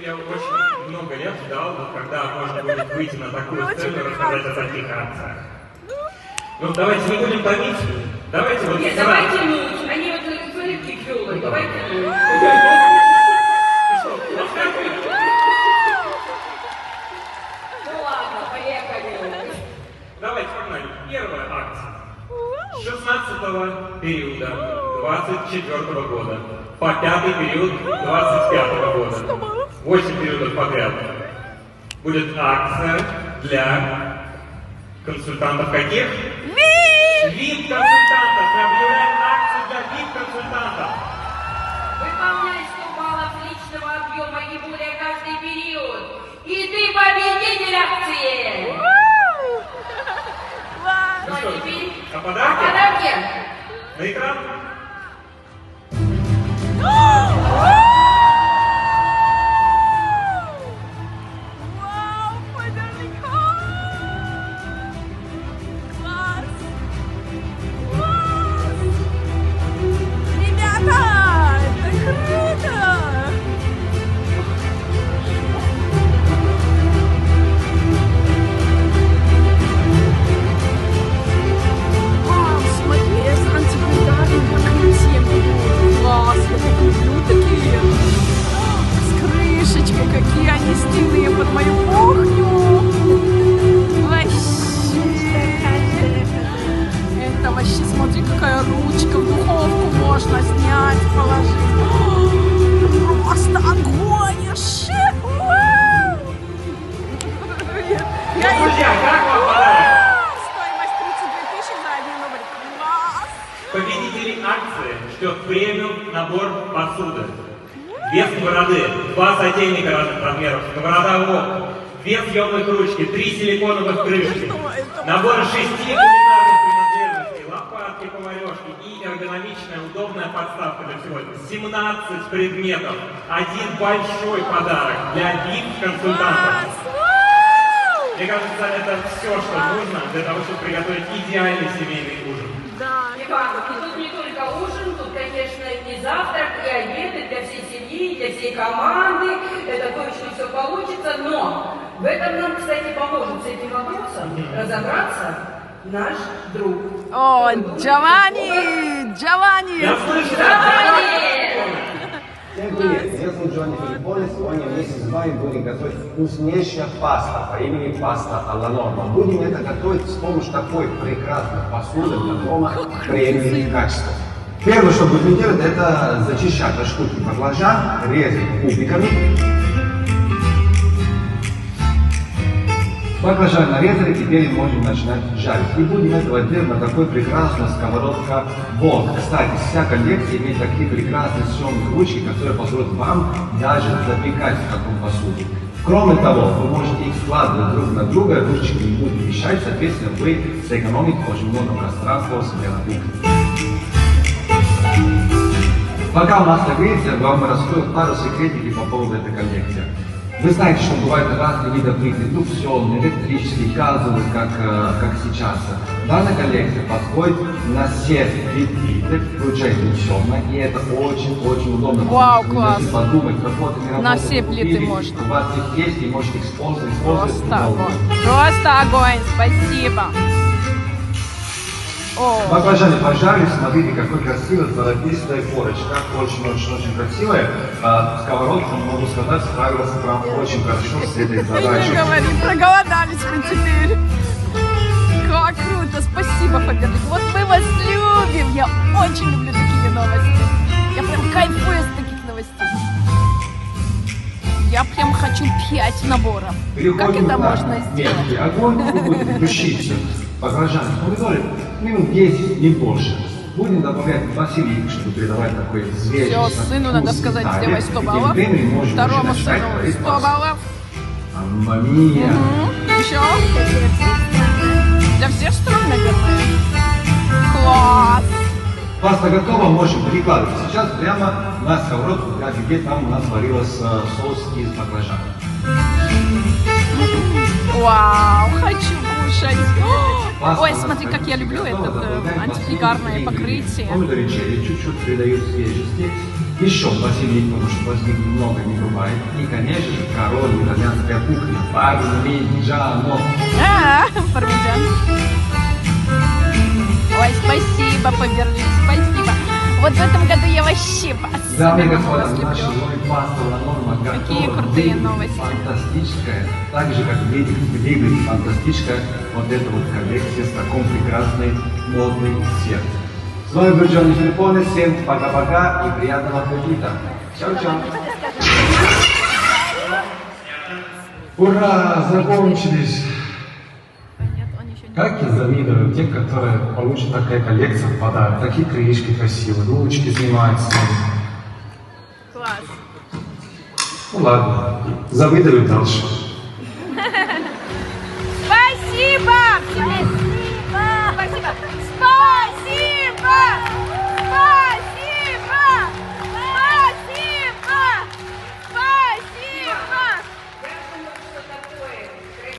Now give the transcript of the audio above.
я очень много лет ждал, когда можно будет выйти на такую сцену и рассказать о таких акциях. Ну, давайте не будем томить. Давайте вот... Нет, давайте нуть. Они вот смотрите, фёлы. Давайте нуть. Ну ладно, поехали. Давайте погнали. Первая акция. С 16-го периода 24-го года по 5-й период 25-го года. 8 периодов подряд. Будет акция для консультантов каких? VIP-консультантов. Мы объявляем акцию для VIP-консультантов. Выполняй 100 баллов личного объема не более каждый период. И ты победитель акции. Ну а теперь А подарки? подарки. На экран. Какие они стильные под мою кухню. Это вообще, смотри, какая ручка. В духовку можно снять, положить. Просто огонь вообще. Друзья, как вам подарок? Стоимость 32 000 за один рубль. Класс. Победителей акции ждет премиум набор посуды. Две сковороды, 2 сотейника разных размеров, сковорода вок, 2 съемных ручки, 3 силиконовых крышки, набор 6 кулинарных принадлежностей, лопатки, поварешки и эргономичная удобная подставка для всего этого. 17 предметов, один большой подарок для VIP-консультантов. Мне кажется, это все, что нужно для того, чтобы приготовить идеальный семейный ужин. Да. Иванов, и тут не только ужин, тут, конечно, и завтрак, и обед, и для всей семьи, и для всей команды. Это точно все получится, но в этом нам, кстати, поможет с этим вопросом разобраться наш друг. О, Джованни! Джованни! Я слышу, Всем привет, меня зовут Джованни Филиппоне. Сегодня вместе с вами будем готовить вкуснейшая паста по имени паста алла норма. Будем это готовить с помощью такой прекрасной посуды для дома премиум качества. Первое, что будем делать, это зачищать шкурки баклажан, резать кубиками. Баклажан нарезали, теперь можем начинать жарить. И будем этого делать на такой прекрасной сковородке Волк. Кстати, вся коллекция имеет такие прекрасные съемные ручки, которые позволят вам даже запекать в таком посуде. Кроме того, вы можете их складывать друг на друга, ручки не будут мешать, соответственно, вы сэкономите очень много пространства у себя на кухне. Пока у нас нагреется, я вам раскрою пару секретиков по поводу этой коллекции. Вы знаете, что бывают разные виды плит, индукционные, электрические, газовые, как сейчас. Данная коллекция подходит на все виды, включая индукционные, и это очень-очень удобно. Вау, класс! Подумать, работать, на все плиты можно. У вас их есть, и можете использовать. Просто огонь. Просто огонь, спасибо. Баклажаны пожарились, смотрите, какой красивый золотистая корочка, очень-очень-очень красивая. Сковородка, могу сказать, справилась прям очень хорошо с этой задачей. Не говори, проголодались мы теперь. Как круто, спасибо, Фаберлик. Вот мы вас любим, я очень люблю такие новости. Я прям кайфую с таких новостей. Я прям хочу 5 наборов. Как это можно сделать? Огонь будет тушиться. Баклажаны, помидоры минут 10, не больше. Будем добавлять базилик, чтобы придавать такой свежий вкус. Все, сыну надо сказать, сделай 100 баллов. Второму сыну 100 баллов. Мамма мия. Еще? Для всех стран, наверное. Класс! Паста готова, можем перекладывать. Сейчас прямо на сковородку, где там у нас варилась соус из баклажана. Вау, хочу кушать. Ой, смотри, как я люблю это антипригарное покрытие. Помидоры черри чуть-чуть придают свежести. Еще базилик, потому что базилик много не бывает. И, конечно же, король итальянская кухня. Пармиджано. Пармезан. Ой, спасибо, Фаберлик, спасибо. Вот в этом году я вообще Дамы и особенно господа, вас наша люблю. новая пастовая норма готова. Какие крутые Выглядит новости. фантастическая. Так же, как выглядит фантастическая вот эта вот коллекция с таком прекрасной модной сетью. С вами был Джонни Филиппоне. Всем пока-пока и приятного аппетита. Чао-чао. Ура, закончились. Нет, он еще не... Как я завидую тем, которые получат такая коллекция в подарок. Такие книжки красивые, ручки снимаются. Класс. Ну ладно, завидую дальше.